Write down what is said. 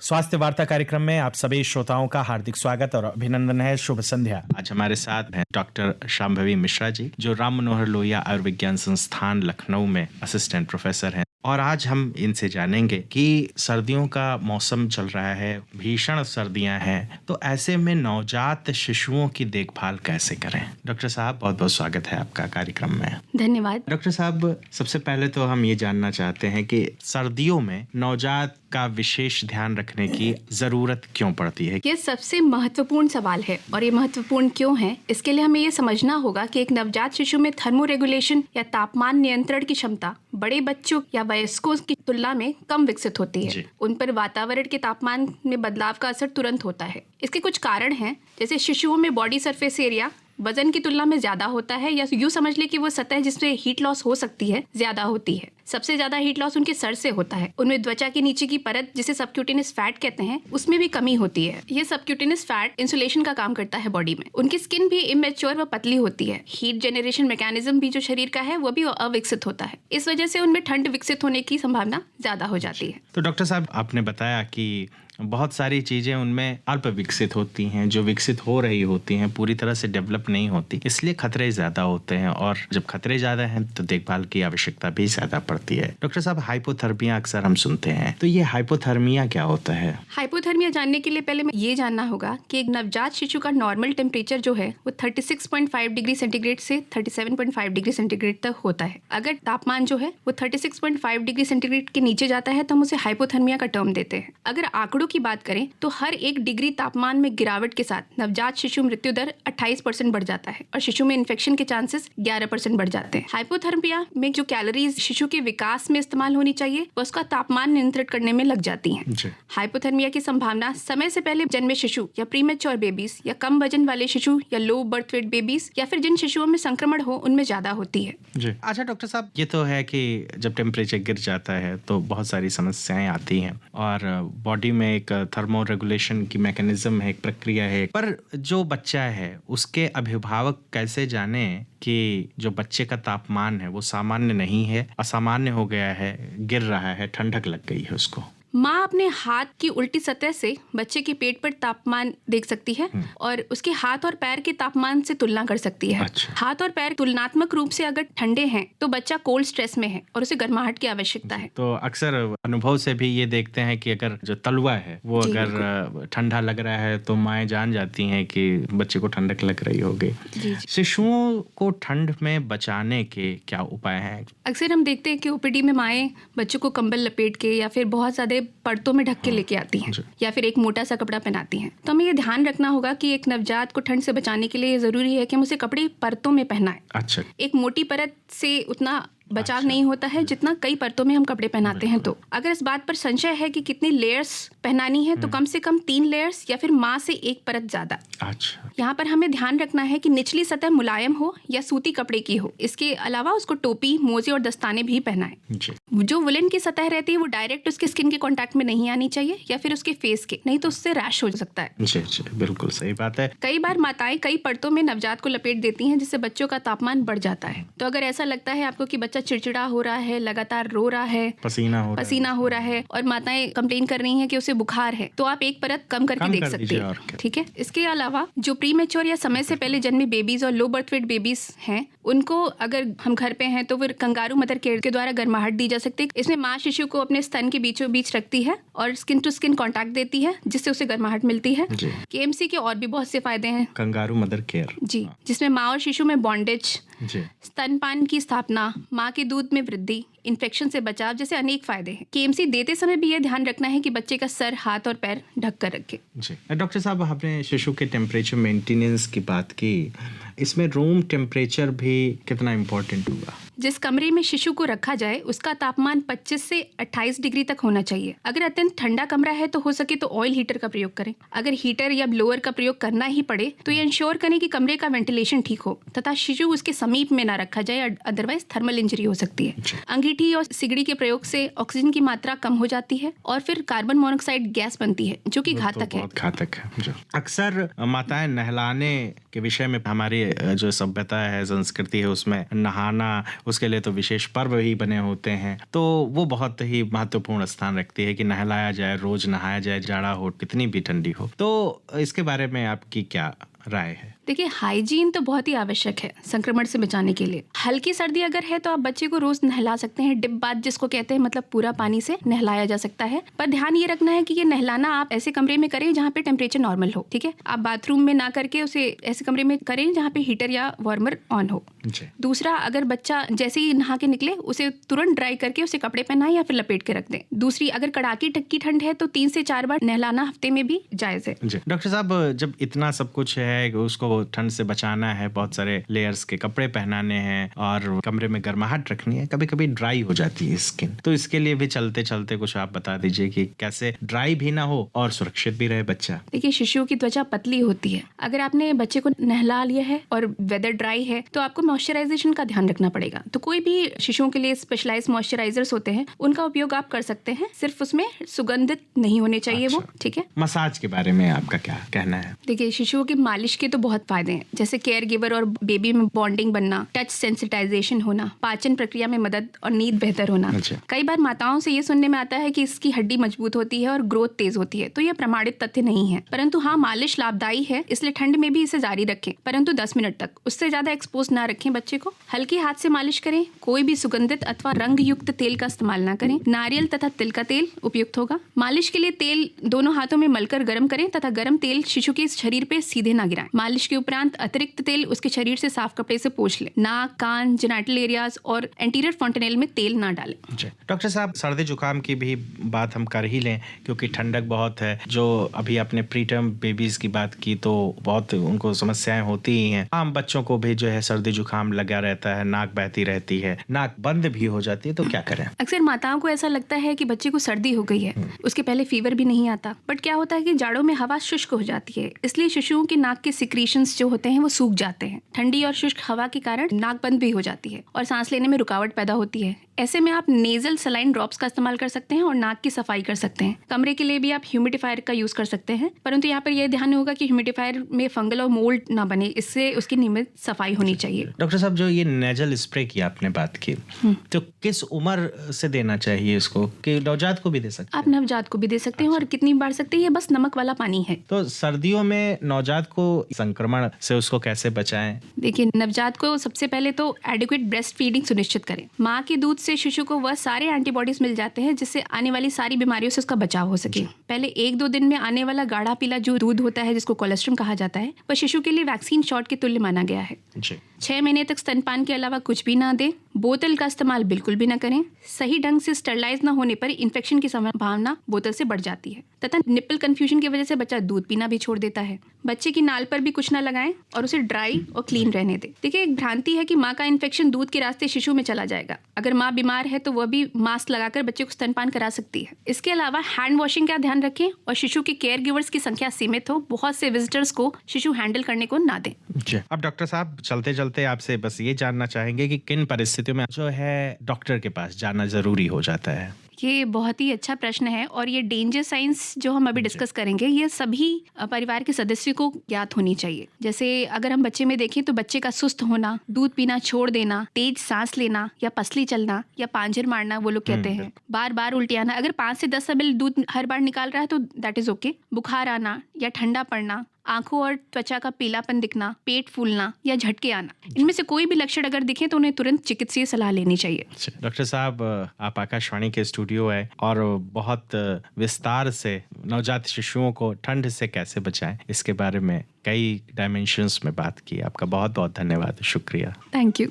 स्वास्थ्य वार्ता कार्यक्रम में आप सभी श्रोताओं का हार्दिक स्वागत और अभिनंदन है। शुभ संध्या। आज हमारे साथ हैं डॉक्टर शांभवी मिश्रा जी, जो राम मनोहर लोहिया आयुर्विज्ञान संस्थान लखनऊ में असिस्टेंट प्रोफेसर हैं। और आज हम इनसे जानेंगे कि सर्दियों का मौसम चल रहा है, भीषण सर्दियां हैं, तो ऐसे में नवजात शिशुओं की देखभाल कैसे करें। डॉक्टर साहब, बहुत बहुत स्वागत है आपका कार्यक्रम में। धन्यवाद। डॉक्टर साहब, सबसे पहले तो हम ये जानना चाहते हैं कि सर्दियों में नवजात का विशेष ध्यान रखने की जरूरत क्यों पड़ती है। ये सबसे महत्वपूर्ण सवाल है और ये महत्वपूर्ण क्यों है, इसके लिए हमें ये समझना होगा कि एक नवजात शिशु में थर्मो रेगुलेशन या तापमान नियंत्रण की क्षमता बड़े बच्चों या वयस्कों की तुलना में कम विकसित होती है। उन पर वातावरण के तापमान में बदलाव का असर तुरंत होता है। इसके कुछ कारण हैं, जैसे शिशुओं में बॉडी सरफेस एरिया वजन की तुलना में ज्यादा होता है, या यूं समझ ले कि वो सतह जिसमें हीट लॉस हो सकती है ज्यादा होती है। सबसे ज्यादा हीट लॉस उनके सर से होता है। उनमें त्वचा के नीचे की परत, जिसे सबक्यूटेनियस फैट कहते हैं, उसमें भी कमी होती है। ये सबक्यूटेनियस फैट इंसुलेशन का काम करता है बॉडी में। उनकी स्किन भी इमेच्योर व पतली होती है। हीट जनरेशन मैकेनिज्म भी जो शरीर का है वो भी अविकसित होता है। इस वजह से उनमें ठंड विकसित होने की संभावना ज्यादा हो जाती है। तो डॉक्टर साहब, आपने बताया कि बहुत सारी चीजें उनमें अल्प विकसित होती हैं, जो विकसित हो रही होती हैं पूरी तरह से डेवलप नहीं होती, इसलिए खतरे ज्यादा होते हैं। और जब खतरे ज्यादा हैं तो देखभाल की आवश्यकता भी ज्यादा पड़ती है। डॉक्टर साहब, हाइपोथर्मिया अक्सर हम सुनते हैं, तो ये हाइपोथर्मिया क्या होता है? हाइपोथर्मिया जानने के लिए पहले में ये जानना होगा कि एक नवजात शिशु का नॉर्मल टेम्परेचर जो है वो 36.5 डिग्री सेंटीग्रेड से 37.5 डिग्री सेंटीग्रेड तक होता है। अगर तापमान जो है वो 36.5 डिग्री सेंटीग्रेड के नीचे जाता है तो हम उसे हाइपोथर्मिया का टर्म देते हैं। अगर आंकड़ों की बात करें तो हर 1 डिग्री तापमान में गिरावट के साथ नवजात शिशु मृत्यु दर 28% बढ़ जाता है और शिशु में इन्फेक्शन के चांसेस 11% बढ़ जाते हैं। हाइपोथर्मिया में जो कैलोरीज शिशु के विकास में इस्तेमाल होनी चाहिए वो उसका तापमान नियंत्रित करने में लग जाती हैं। हाइपोथर्मिया की संभावना समय से पहले जन्मे शिशु या प्रीमेच्योर बेबीज या कम वजन वाले शिशु या लो बर्थ वेट बेबीज या फिर जिन शिशुओं में संक्रमण हो उनमें ज्यादा होती है। अच्छा डॉक्टर साहब, ये तो है कि जब टेम्परेचर गिर जाता है तो बहुत सारी समस्याएं आती हैं और बॉडी में एक थर्मो रेगुलेशन की मैकेनिज्म है, एक प्रक्रिया है। पर जो बच्चा है उसके अभिभावक कैसे जाने कि जो बच्चे का तापमान है वो सामान्य नहीं है, असामान्य हो गया है, गिर रहा है, ठंडक लग गई है उसको? माँ अपने हाथ की उल्टी सतह से बच्चे के पेट पर तापमान देख सकती है और उसके हाथ और पैर के तापमान से तुलना कर सकती है। अच्छा। हाथ और पैर तुलनात्मक रूप से अगर ठंडे हैं तो बच्चा कोल्ड स्ट्रेस में है और उसे गर्माहट की आवश्यकता है। तो अक्सर अनुभव से भी ये देखते हैं कि अगर जो तलवा है वो अगर ठंडा लग रहा है तो माएँ जान जाती हैं कि बच्चे को ठंडक लग रही होगी। शिशुओं को ठंड में बचाने के क्या उपाय हैं? अक्सर हम देखते हैं कि ओपीडी में माएँ बच्चों को कंबल लपेट के या फिर बहुत ज्यादा परतों में ढक के लेके आती हैं या फिर एक मोटा सा कपड़ा पहनाती हैं। तो हमें ये ध्यान रखना होगा कि एक नवजात को ठंड से बचाने के लिए जरूरी है कि हम उसे कपड़े परतों में पहनाएं। अच्छा। एक मोटी परत से उतना बचाव नहीं होता है जितना कई परतों में हम कपड़े पहनाते हैं। तो अगर इस बात पर संशय है कि कितनी लेयर्स पहनानी है तो कम से कम 3 लेयर्स या फिर माँ से 1 परत ज्यादा। अच्छा। यहाँ पर हमें ध्यान रखना है कि निचली सतह मुलायम हो या सूती कपड़े की हो। इसके अलावा उसको टोपी, मोजे और दस्ताने भी पहनाएं। जो वुलन की सतह रहती है वो डायरेक्ट उसके स्किन के कांटेक्ट में नहीं आनी चाहिए या फिर उसके फेस के, नहीं तो उससे रैश हो सकता है। जी, बिल्कुल सही बात है। कई बार माताएं कई परतों में नवजात को लपेट देती हैं जिससे बच्चों का तापमान बढ़ जाता है। तो अगर ऐसा लगता है आपको कि बच्चा चिड़चिड़ा हो रहा है, लगातार रो रहा है, पसीना हो रहा है और माताएं कंप्लेन कर रही हैं कि उसे बुखार है, तो आप 1 परत कम करके देख सकते हैं। ठीक है। इसके अलावा जो प्रीमेच्योर या समय से पहले जन्मे बेबीज और लो बर्थ वेट बेबीज हैं उनको अगर हम घर पे हैं तो फिर कंगारू मदर केयर के द्वारा गर्माहट दी जा सकती है। इसमें माँ शिशु को अपने स्तन के बीचों बीच रखती है और स्किन टू स्किन कांटेक्ट देती है जिससे उसे गर्माहट मिलती है। केएमसी के और भी बहुत से फायदे हैं। कंगारू मदर केयर जी, जिसमें माँ और शिशु में बॉन्डेज, स्तनपान की स्थापना, माँ के दूध में वृद्धि, इन्फेक्शन से बचाव जैसे अनेक फायदे हैं। केएमसी देते समय भी यह ध्यान रखना है कि बच्चे का सर, हाथ और पैर ढक कर रखे। जी डॉक्टर साहब, आपने शिशु के टेम्परेचर मेंटेनेंस की बात की, इसमें रूम टेम्परेचर भी कितना इम्पोर्टेंट होगा? जिस कमरे में शिशु को रखा जाए उसका तापमान 25 से 28 डिग्री तक होना चाहिए। अगर अत्यंत ठंडा कमरा है तो हो सके तो ऑयल हीटर का प्रयोग करें। अगर हीटर या ब्लोअर का प्रयोग करना ही पड़े तो ये इंश्योर करें कि कमरे का वेंटिलेशन ठीक हो तथा शिशु उसके समीप में ना रखा जाए, अदरवाइज थर्मल इंजरी हो सकती है। अंगीठी और सिगड़ी के प्रयोग से ऑक्सीजन की मात्रा कम हो जाती है और फिर कार्बन मोनोऑक्साइड गैस बनती है जो कि घातक है। अक्सर माताएं नहलाने के विषय में हमारी जो सभ्यता है, संस्कृति है, उसमें नहाना, उसके लिए तो विशेष पर्व ही बने होते हैं, तो वो बहुत ही महत्वपूर्ण स्थान रखती है कि नहलाया जाए, रोज नहाया जाए, जाड़ा हो कितनी भी ठंडी हो। तो इसके बारे में आपकी क्या राय है? देखिए, हाइजीन तो बहुत ही आवश्यक है संक्रमण से बचाने के लिए। हल्की सर्दी अगर है तो आप बच्चे को रोज नहला सकते हैं, डिप बाथ जिसको कहते हैं, मतलब पूरा पानी से नहलाया जा सकता है। पर ध्यान ये रखना है कि ये नहलाना आप ऐसे कमरे में करें जहाँ पे टेम्परेचर नॉर्मल हो, ठीक है। आप बाथरूम में ना करके उसे ऐसे कमरे में करें जहाँ पे हीटर या वार्मर ऑन हो। दूसरा, अगर बच्चा जैसे ही नहा के निकले उसे तुरंत ड्राई करके उसे कपड़े पहनाए या फिर लपेट के रख दें। दूसरी, अगर कड़ाकी टक्की ठंड है तो 3 से 4 बार नहलाना हफ्ते में भी जायज है। डॉक्टर साहब, जब इतना सब कुछ है, उसको ठंड से बचाना है, बहुत सारे लेयर्स के कपड़े पहनाने हैं और कमरे में गर्माहट रखनी है, कभी कभी ड्राई हो जाती है स्किन, तो इसके लिए भी चलते चलते कुछ आप बता दीजिए कि कैसे ड्राई भी ना हो और सुरक्षित भी रहे बच्चा। देखिए, शिशुओं की त्वचा पतली होती है। अगर आपने बच्चे को नहला लिया है और वेदर ड्राई है तो आपको मॉइस्चराइजेशन का ध्यान रखना पड़ेगा। तो कोई भी शिशुओं के लिए स्पेशलाइज्ड मॉइस्चराइजर्स होते हैं, उनका उपयोग आप कर सकते हैं, सिर्फ उसमें सुगंधित नहीं होने चाहिए। वो ठीक है। मसाज के बारे में आपका क्या कहना है? देखिए, शिशुओं की मालिश के तो बहुत फायदे हैं, जैसे केयर गिवर और बेबी में बॉन्डिंग बनना, टच सेंसिटाइजेशन होना, पाचन प्रक्रिया में मदद और नींद बेहतर होना। कई बार माताओं से ये सुनने में आता है कि इसकी हड्डी मजबूत होती है और ग्रोथ तेज होती है, तो ये प्रमाणित तथ्य नहीं है। परंतु हाँ, मालिश लाभदायी है, इसलिए ठंड में भी इसे जारी रखें, परंतु 10 मिनट तक, उससे ज्यादा एक्सपोज ना रखें बच्चे को। हल्की हाथ से मालिश करें, कोई भी सुगंधित अथवा रंग युक्त तेल का इस्तेमाल ना करें। नारियल तथा तिल का तेल उपयुक्त होगा। मालिश के लिए तेल दोनों हाथों में मलकर गर्म करें तथा गर्म तेल शिशु के शरीर पे सीधे ना गिराएं। मालिश के उपरांत अतिरिक्त तेल उसके शरीर से साफ कपड़े से पोंछ लें। नाक, कान, जेनिटल एरियाज और एंटीरियर फॉन्टेनेल में तेल ना डालें। डॉक्टर साहब, सर्दी जुकाम की भी बात हम कर ही लें, क्योंकि ठंडक बहुत है। जो अभी आपने प्रीटर्म बेबीज की बात की तो बहुत उनको समस्याएं होती ही हैं। आम बच्चों को भी जो है सर्दी जुकाम लगा रहता है, नाक बहती रहती है, नाक बंद भी हो जाती है, तो क्या करें? अक्सर माताओं को ऐसा लगता है कि बच्चे को सर्दी हो गई है, उसके पहले फीवर भी नहीं आता, बट क्या होता है कि जाड़ों में हवा शुष्क हो जाती है, इसलिए शिशुओं के नाक के सिक्रीशंस जो होते हैं वो सूख जाते हैं। ठंडी और शुष्क हवा के कारण नाक बंद भी हो जाती है और सांस लेने में रुकावट पैदा होती है। ऐसे में आप नेजल सलाइन ड्रॉप्स का इस्तेमाल कर सकते हैं और नाक की सफाई कर सकते हैं। कमरे के लिए भी आप ह्यूमिडिफायर का यूज कर सकते हैं, परंतु यहाँ पर यह ध्यान होगा कि ह्यूमिडिफायर में फंगल और मोल्ड ना बने, इससे उसकी नियमित सफाई होनी चाहिए। डॉक्टर साहब, जो ये नेजल स्प्रे की आपने बात की, तो किस उम्र से देना चाहिए इसको, कि नवजात को भी दे सकते हैं? आप नवजात को भी दे सकते हैं और कितनी बार सकते हैं, ये बस नमक वाला पानी है। तो सर्दियों में नवजात को संक्रमण से उसको कैसे बचाएं? देखिए, नवजात को सबसे पहले तो एडिक्वेट ब्रेस्ट फीडिंग सुनिश्चित करें। माँ के दूध से शिशु को वह सारे एंटीबॉडीज मिल जाते हैं जिससे आने वाली सारी बीमारियों से उसका बचाव हो सके। पहले 1-2 दिन में आने वाला गाढ़ा पीला जो दूध होता है, जिसको कोलेस्ट्रम कहा जाता है, वह शिशु के लिए वैक्सीन शॉट के तुल्य माना गया है। 6 महीने तक स्तनपान के अलावा कुछ भी ना दे। बोतल का इस्तेमाल बिल्कुल भी ना करें। सही ढंग से स्टरलाइज ना होने पर इन्फेक्शन की संभावना बोतल से बढ़ जाती है तथा निप्पल कंफ्यूजन की वजह से बच्चा दूध पीना भी छोड़ देता है। बच्चे की नाल पर भी कुछ ना लगाएं और उसे ड्राई और क्लीन रहने दें। देखिए, एक भ्रांति है कि माँ का इन्फेक्शन दूध के रास्ते शिशु में चला जाएगा। अगर माँ बीमार है तो वह भी मास्क लगाकर बच्चे को स्तनपान करा सकती है। इसके अलावा हैंड वॉशिंग का ध्यान रखें और शिशु के केयर गिवर्स की संख्या सीमित हो। बहुत से विजिटर्स को शिशु हैंडल करने को ना दें। अब डॉक्टर साहब, चलते चलते आपसे बस ये जानना चाहेंगे कि किन परिस्थितियों में जो है डॉक्टर के पास जाना जरूरी हो जाता है? ये बहुत ही अच्छा प्रश्न है और ये डेंजर साइंस जो हम अभी डिस्कस करेंगे, ये सभी परिवार के सदस्यों को ज्ञात होनी चाहिए। जैसे अगर हम बच्चे में देखें तो बच्चे का सुस्त होना, दूध पीना छोड़ देना, तेज सांस लेना या पसली चलना या पांजर मारना, वो लोग कहते हैं, बार बार उल्टी आना। अगर 5 से 10 ml दूध हर बार निकाल रहा है तो दैट इज ओके। बुखार आना या ठंडा पड़ना, आंखों और त्वचा का पीलापन दिखना, पेट फूलना या झटके आना, इनमें से कोई भी लक्षण अगर दिखे तो उन्हें तुरंत चिकित्सकीय सलाह लेनी चाहिए। डॉक्टर साहब, आप आकाशवाणी के स्टूडियो है और बहुत विस्तार से नवजात शिशुओं को ठंड से कैसे बचाएं इसके बारे में कई डायमेंशंस में बात की। आपका बहुत बहुत धन्यवाद, शुक्रिया। Thank you.